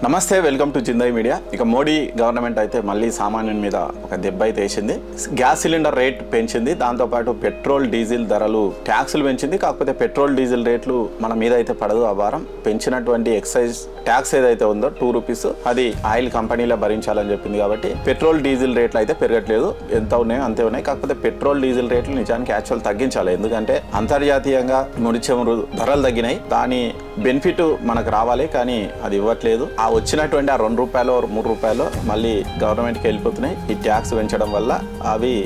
నమస్తే, welcome to జిందయ్ media. ఇక Modi government అయితే మళ్ళీ సామాన్యుని మీద ఒక దెబ్బ అయితే వేసింది. గ్యాస్ సిలిండర్ రేట్ పెంచింది, దాంతోపాటు పెట్రోల్ డీజిల్ ధరలు ట్యాక్సులు పెంచింది. కాకపోతే పెట్రోల్ డీజిల్ రేట్లు మన మీద అయితే పడదు. ఆ వారం పెంచినటువంటి ఎక్సైజ్ ట్యాక్స్ ఏదైతే ఉందో ₹2 అది ఆయిల్ కంపెనీలో భరించాలని చెప్పింది. కాబట్టి పెట్రోల్ డీజిల్ రేట్లు అయితే పెరగట్లేదు, ఎంత ఉన్నాయో అంతే ఉన్నాయి. కాకపోతే పెట్రోల్ డీజిల్ రేట్లు నిజానికి యాక్చువల్ తగ్గించాలి, ఎందుకంటే అంతర్జాతీయంగా ముడి చమురు ధరలు తగ్గినాయి. దాని బెనిఫిట్ మనకు రావాలి, కానీ అది ఇవ్వట్లేదు. ఆ వచ్చినటువంటి ఆ ₹2 ₹3 మళ్ళీ గవర్నమెంట్కి వెళ్ళిపోతున్నాయి. ఈ ట్యాక్స్ పెంచడం వల్ల అవి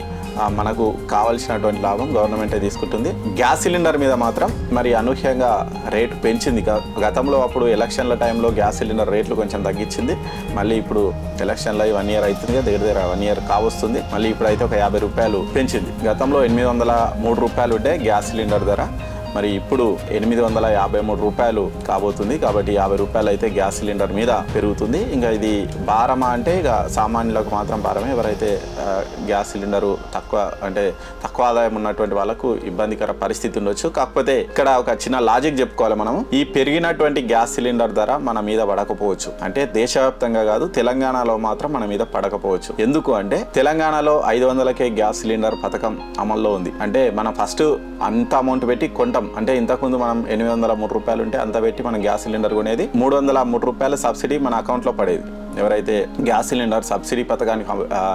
మనకు కావాల్సినటువంటి లాభం గవర్నమెంటే తీసుకుంటుంది. గ్యాస్ సిలిండర్ మీద మాత్రం మరి అనూహ్యంగా రేటు పెంచింది. గతంలో అప్పుడు ఎలక్షన్ల టైంలో గ్యాస్ సిలిండర్ రేట్లు కొంచెం తగ్గించింది. మళ్ళీ ఇప్పుడు ఎలక్షన్లో 1 year అవుతుంది, దగ్గర 1 year కావస్తుంది. మళ్ళీ ఇప్పుడైతే ఒక ₹50 పెంచింది. గతంలో ₹803 ఉంటే గ్యాస్ సిలిండర్ ధర, మరి ఇప్పుడు ₹853 కాబోతుంది. కాబట్టి ₹50 అయితే గ్యాస్ సిలిండర్ మీద పెరుగుతుంది. ఇంకా ఇది భారమా అంటే ఇక సామాన్యులకు మాత్రం భారమే. ఎవరైతే గ్యాస్ సిలిండరు తక్కువ ఆదాయం ఉన్నటువంటి వాళ్ళకు ఇబ్బందికర పరిస్థితి ఉండొచ్చు. కాకపోతే ఇక్కడ ఒక చిన్న లాజిక్ చెప్పుకోవాలి మనం. ఈ పెరిగినటువంటి గ్యాస్ సిలిండర్ ధర మన మీద పడకపోవచ్చు, అంటే దేశవ్యాప్తంగా కాదు, తెలంగాణలో మాత్రం మన మీద పడకపోవచ్చు. ఎందుకు అంటే తెలంగాణలో 500కే గ్యాస్ సిలిండర్ పథకం అమల్లో ఉంది. అంటే మనం ఫస్ట్ అంత అమౌంట్ పెట్టి కొంటాం. అంటే ఇంతకుముందు మనం ₹803 ఉంటే అంత పెట్టి మనం గ్యాస్ సిలిండర్ కొనేది. ₹303 సబ్సిడీ మన అకౌంట్లో పడేది. ఎవరైతే గ్యాస్ సిలిండర్ సబ్సిడీ పథకానికి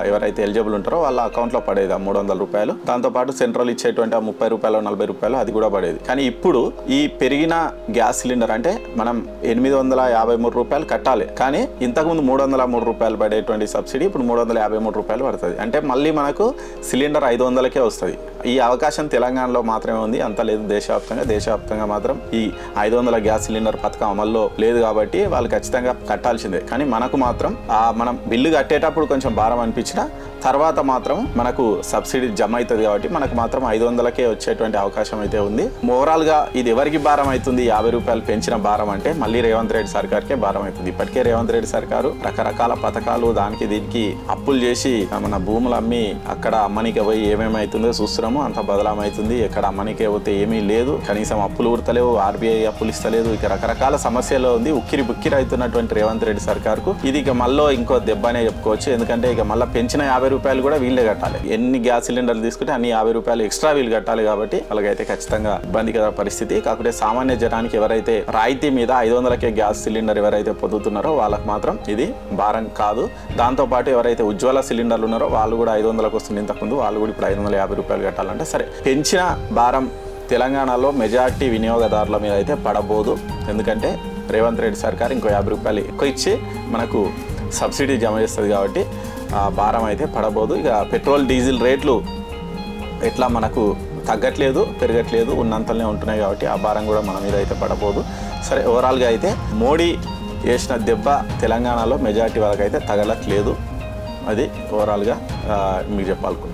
ఎవరైతే ఎలిజిబుల్ ఉంటారో వాళ్ళ అకౌంట్లో పడేది ఆ ₹300. దాంతోపాటు సెంట్రల్ ఇచ్చేటువంటి ₹30 ₹40 అది కూడా పడేది. కానీ ఇప్పుడు ఈ పెరిగిన గ్యాస్ సిలిండర్ అంటే మనం ₹853 కట్టాలి, కానీ ఇంతకుముందు ₹303 పడేటువంటి సబ్సిడీ ఇప్పుడు ₹353 పడుతుంది. అంటే మళ్ళీ మనకు సిలిండర్ 500కే వస్తుంది. ఈ అవకాశం తెలంగాణలో మాత్రమే ఉంది, అంత లేదు దేశవ్యాప్తంగా మాత్రం ఈ 500 గ్యాస్ సిలిండర్ పథకం అమల్లో లేదు. కాబట్టి వాళ్ళు ఖచ్చితంగా కట్టాల్సిందే. కానీ మనకు మాత్రం మనం బిల్లు కట్టేటప్పుడు కొంచెం భారం అనిపించిన తర్వాత మాత్రం మనకు సబ్సిడీ జమ అవుతుంది. కాబట్టి మనకు మాత్రం 500కే వచ్చేటువంటి అవకాశం అయితే ఉంది. ఓవరాల్ గా ఇది ఎవరికి భారం అవుతుంది? ₹50 పెంచిన భారం అంటే మళ్ళీ రేవంత్ రెడ్డి సర్కార్కే భారం అవుతుంది. ఇప్పటికే రేవంత్ రెడ్డి సర్కారు రకరకాల పథకాలు దానికి దీనికి అప్పులు చేసి మన భూములు అమ్మి అక్కడ అమ్మనికి పోయి ఏమేమి అవుతుందో చూస్తున్నాము. అంత బదలాం అవుతుంది. ఎక్కడ అమ్మనికే పోతే ఏమీ లేదు, కనీసం అప్పులు ఉడతలేవు, RBI అప్పులు ఇస్తలేదు. ఇక రకరకాల సమస్యలు ఉంది. ఉక్కిరి బుక్కిరి అవుతున్నటువంటి రేవంత్ రెడ్డి సర్కార్కు ఇది ఇక మళ్ళీ ఇంకో దెబ్బ అనే చెప్పుకోవచ్చు. ఎందుకంటే ఇక మళ్ళీ పెంచిన ₹50 కూడా వీళ్ళే కట్టాలి. ఎన్ని గ్యాస్ సిలిండర్లు తీసుకుంటే అన్ని ₹50 ఎక్స్ట్రా వీళ్ళు కట్టాలి. కాబట్టి వాళ్ళకైతే ఖచ్చితంగా ఇబ్బందికర పరిస్థితి. కాకపోతే సామాన్య జనానికి ఎవరైతే రాయితీ మీద 500కే గ్యాస్ సిలిండర్ ఎవరైతే పొందుతున్నారో వాళ్ళకి మాత్రం ఇది భారం కాదు. దాంతోపాటు ఎవరైతే ఉజ్వల సిలిండర్లు ఉన్నారో వాళ్ళు కూడా 500లకు వస్తుంది. ఇంతకుముందు వాళ్ళు కూడా ఇప్పుడు ₹550 కట్టాలంటే సరే, పెంచిన భారం తెలంగాణలో మెజార్టీ వినియోగదారుల మీద అయితే పడబోదు. ఎందుకంటే రేవంత్ రెడ్డి సర్కార్ ఇంకో ₹50 ఎక్కువ ఇచ్చి మనకు సబ్సిడీ జమ చేస్తుంది. కాబట్టి ఆ భారం అయితే పడబోదు. ఇక పెట్రోల్ డీజిల్ రేట్లు ఎట్లా మనకు తగ్గట్లేదు, పెరగట్లేదు, ఉన్నంతనే ఉంటున్నాయి. కాబట్టి ఆ భారం కూడా మన మీద అయితే పడబోదు. సరే, ఓవరాల్గా అయితే మోడీ వేసిన దెబ్బ తెలంగాణలో మెజార్టీ వాళ్ళకైతే తగలట్లేదు. అది ఓవరాల్గా మీకు చెప్పాలనుకున్నాను.